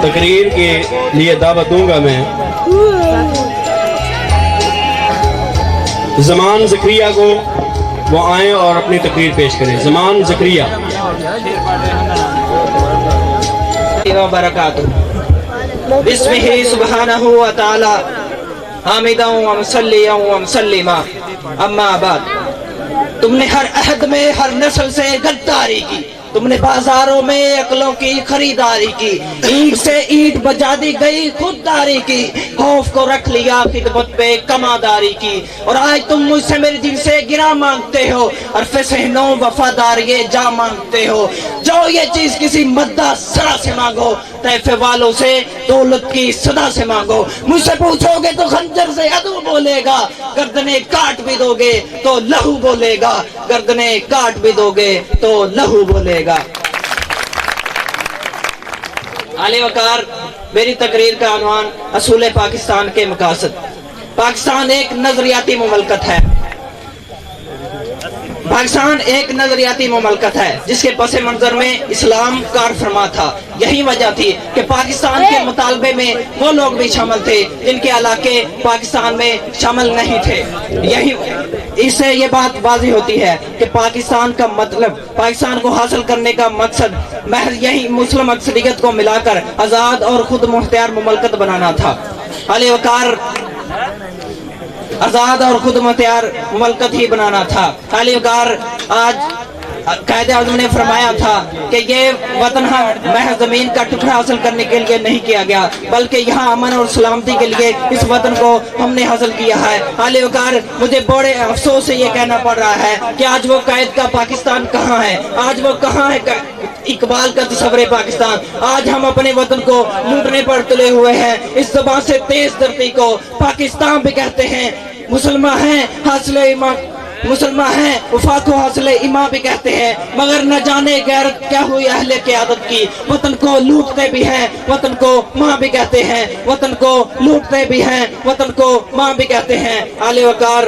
تقریر کے لیے دعوت دوں گا میں زمان زکریا کو، وہ آئیں اور اپنی تقریر پیش کریں۔ زمان زکریا وبرکاتہ۔ بسمہ سبحانہ وتعالی حامدہ و مصلیہ و مسلمہ، اما بعد۔ تم نے ہر عہد میں ہر نسل سے غداری کی، تم نے بازاروں میں عقلوں کی خریداری کی، اینٹ سے اینٹ بجا دی گئی خودداری کی، خوف کو رکھ لیا خدمت پہ کماداری کی، اور آج تم مجھ سے میرے دل سے گرا مانگتے ہو، عرف صحنوں وفادار یہ جا مانگتے ہو، جو یہ چیز کسی مدہ سرا سے مانگو، طیف والوں سے دولت کی صدا سے مانگو، مجھ سے پوچھو گے تو خنجر سے عدو بولے گا، گردنیں کاٹ بھی دو گے تو لہو بولے گا، گردنیں کاٹ بھی دو گے تو لہو بولے گا۔ عالی وقار، میری تقریر کا عنوان اصول پاکستان کے مقاصد۔ پاکستان ایک نظریاتی مملکت ہے، پاکستان ایک نظریاتی مملکت ہے جس کے پس منظر میں اسلام کار فرما تھا۔ یہی وجہ تھی کہ پاکستان کے مطالبے میں وہ لوگ بھی شامل تھے جن کے علاقے پاکستان میں شامل نہیں تھے۔ اس سے یہ بات واضح ہوتی ہے کہ پاکستان کا مطلب، پاکستان کو حاصل کرنے کا مقصد محض یہی مسلم اکثریت کو ملا کر آزاد اور خود مختار مملکت بنانا تھا۔ عالی وقار، آزاد اور خود مختار مملکت ہی بنانا تھا۔ عالی وقار، آج قائد اعظم نے فرمایا تھا کہ یہ وطن محض زمین کا ٹکڑا حاصل کرنے کے لیے نہیں کیا گیا، بلکہ یہاں امن اور سلامتی کے لیے اس وطن کو ہم نے حاصل کیا ہے۔ عالی وقار، مجھے بڑے افسوس سے یہ کہنا پڑ رہا ہے کہ آج وہ قائد کا پاکستان کہاں ہے، آج وہ کہاں ہے اقبال کا تصور پاکستان۔ آج ہم اپنے وطن کو لوٹنے پر تلے ہوئے ہیں۔ اس زبان سے تیز دھرتی کو پاکستان بھی کہتے ہیں، مسلمان ہیں حاصل ایمان، مسلمان ہیں وفا کو حاصل ایمان بھی کہتے ہیں، مگر نہ جانے غیرت کیا ہوئی اہل قیادت کی، وطن کو لوٹتے بھی ہیں، وطن کو ماں بھی کہتے ہیں، وطن کو لوٹتے بھی ہیں، وطن کو ماں بھی کہتے ہیں۔ عالی وقار،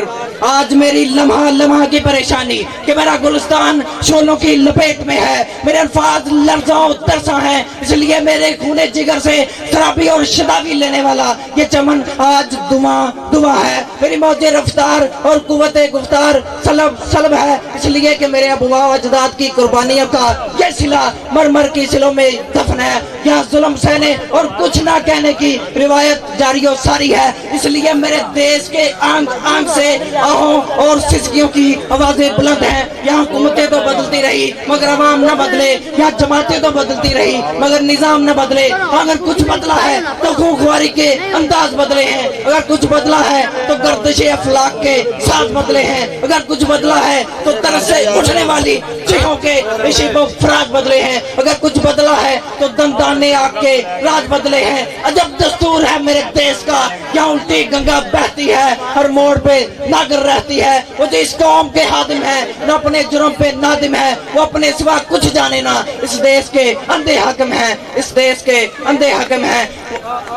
آج میری لمحہ لمحہ کی پریشانی کہ میرا گلستان شولوں کی لپیٹ میں ہے، میرے الفاظ لرزاں و ترساں ہیں، اس لیے میرے خون جگر سے شرابی اور شدابی لینے والا یہ چمن آج دعا ہے، میری موج رفتار اور قوت گفتار سلب ہے، اس لیے کہ میرے ابوا و اجداد کی قربانیوں کا یہ صلہ مرمر کی سلوں میں دفن ہے، یہاں ظلم سہنے اور کچھ نہ کہنے کی روایت جاری و ساری ہے، اس لیے میرے دیش کے آنکھ سے آہوں اور سسکیوں کی آوازیں بلند ہیں، یہاں حکومتیں تو بدلتی رہی مگر عوام نہ بدلے، یہاں جماعتیں تو بدلتی رہی مگر نظام نہ بدلے، اگر کچھ بدلا ہے تو خوخواری کے انداز بدلے ہیں، اگر کچھ بدلا ہے تو گردش افلاک کے ساتھ بدلے ہیں، اگر کچھ بدلا ہے تو طرف سے اٹھنے والی چیخوں کے اشیب و فراق بدلے ہیں، اگر کچھ بدلا ہے تو دندانے آگ کے راج بدلے ہیں۔ عجب دستور ہے میرے دیش کا، یہاں الٹی گنگا بہتی ہے، ہر موڑ پہ ناگر رہتی ہے، وہ جو اس قوم کے خادم ہے نہ اپنے جرم پہ نادم ہے، وہ اپنے سوا کچھ جانے نہ، اس دیش کے اندھے حاکم ہیں، اس دیش کے اندھے حاکم ہیں،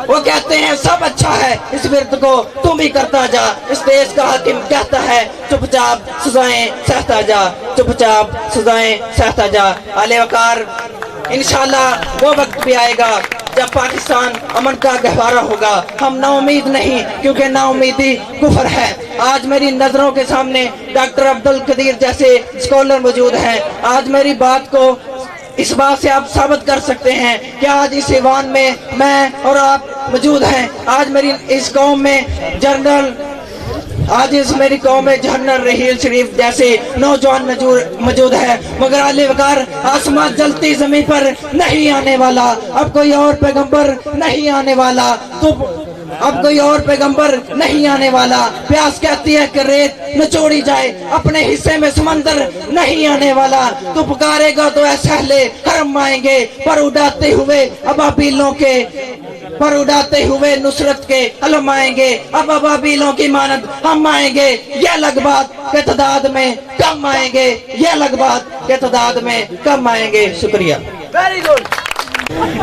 وہ کہتے ہیں سب اچھا ہے، اس ورد کو تم بھی کرتا جا، اس دیش کا حاکم کہتا ہے چپ چاپ سزائیں سہتا جا، چپ چاپ سزائیں سہتا جا۔ عالی وقار، انشاءاللہ وہ وقت بھی آئے گا جب پاکستان امن کا گہوارہ ہوگا، ہم نا امید نہیں کیونکہ نا امیدی کفر ہے۔ آج میری نظروں کے سامنے ڈاکٹر عبدالقدیر جیسے اسکالر موجود ہیں، آج میری بات کو اس بات سے آپ ثابت کر سکتے ہیں کہ آج اس ایوان میں میں اور آپ موجود ہیں، آج میری اس قوم میں میری قوم میں جنرل رحیل شریف جیسے نوجوان موجود ہے، مگر عالی وقار، آسمان جلتی زمین پر نہیں آنے والا، اب کوئی اور پیغمبر نہیں آنے والا، اب کوئی اور پیغمبر نہیں آنے والا، پیاس کہتی ہے کہ ریت نچوڑی جائے، اپنے حصے میں سمندر نہیں آنے والا، تو پکارے گا تو اے سہلے حرم آئیں گے، پر اڑاتے ہوئے نصرت کے علم آئیں گے، اب ابابیلوں کی مانند ہم آئیں گے، یہ الگ بات کہ تعداد میں کم آئیں گے، یہ الگ بات کہ تعداد میں کم آئیں گے۔ شکریہ۔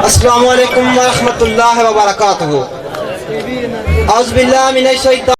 السلام علیکم ورحمۃ اللہ وبرکاتہ۔ اعوذ باللہ من الشیطان